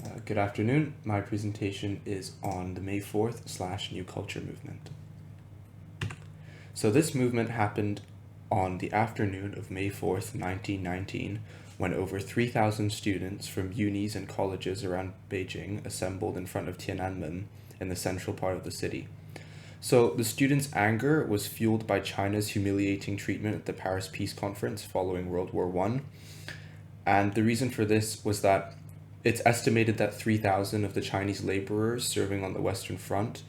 Good afternoon. My presentation is on the May 4th / New Culture movement. So this movement happened on the afternoon of May 4th, 1919, when over 3,000 students from unis and colleges around Beijing assembled in front of Tiananmen in the central part of the city. So the students' anger was fueled by China's humiliating treatment at the Paris Peace Conference following World War I. And the reason for this was that it's estimated that 3,000 of the Chinese laborers serving on the Western Front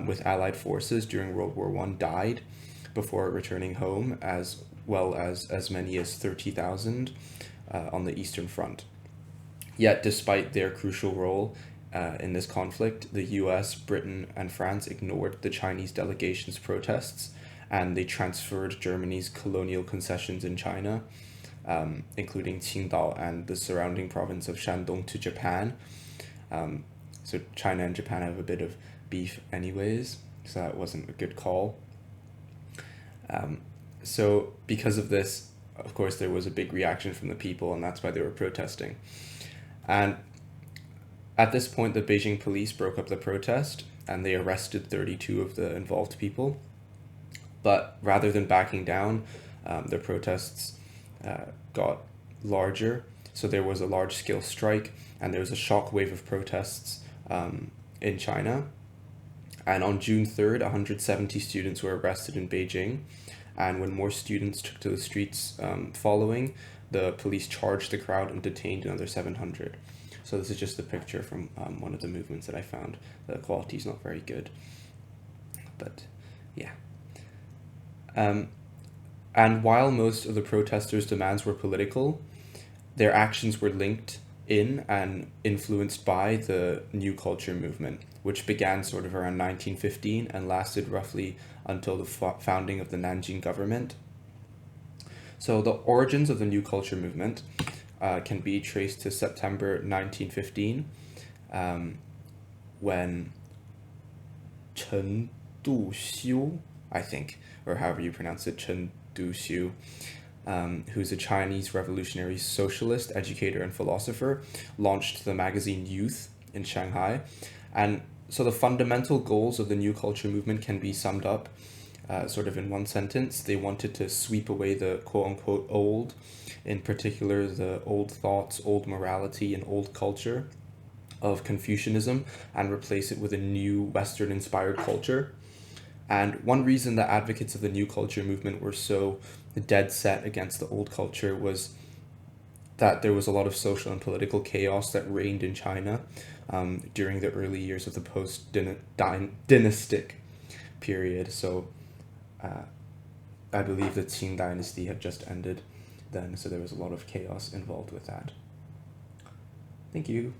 with Allied forces during World War I died before returning home, as well as many as 30,000 on the Eastern Front. Yet, despite their crucial role in this conflict, the US, Britain, and France ignored the Chinese delegation's protests, and they transferred Germany's colonial concessions in China, including Qingdao and the surrounding province of Shandong, to Japan. So China and Japan have a bit of beef anyways, so that wasn't a good call. So because of this, of course, there was a big reaction from the people, and that's why they were protesting. And at this point, the Beijing police broke up the protest, and they arrested 32 of the involved people. But rather than backing down, the protests got larger. So there was a large-scale strike, and there was a shockwave of protests in China. And on June 3rd, 170 students were arrested in Beijing. And when more students took to the streets following, the police charged the crowd and detained another 700. So this is just a picture from one of the movements that I found. The quality is not very good, but yeah. And while most of the protesters' demands were political, their actions were linked in and influenced by the New Culture movement, which began sort of around 1915 and lasted roughly until the founding of the Nanjing government. So the origins of the New Culture movement can be traced to September 1915, when Chen Duxiu, I think, or however you pronounce it, Chen Duxiu, who's a Chinese revolutionary socialist, educator, and philosopher, launched the magazine Youth in Shanghai. And so the fundamental goals of the New Culture movement can be summed up sort of in one sentence. They wanted to sweep away the quote-unquote old, in particular the old thoughts, old morality, and old culture of Confucianism, and replace it with a new Western-inspired culture. And one reason that advocates of the New Culture movement were so dead set against the old culture was that there was a lot of social and political chaos that reigned in China during the early years of the post-dynastic period. So I believe the Qing dynasty had just ended then, so there was a lot of chaos involved with that. Thank you.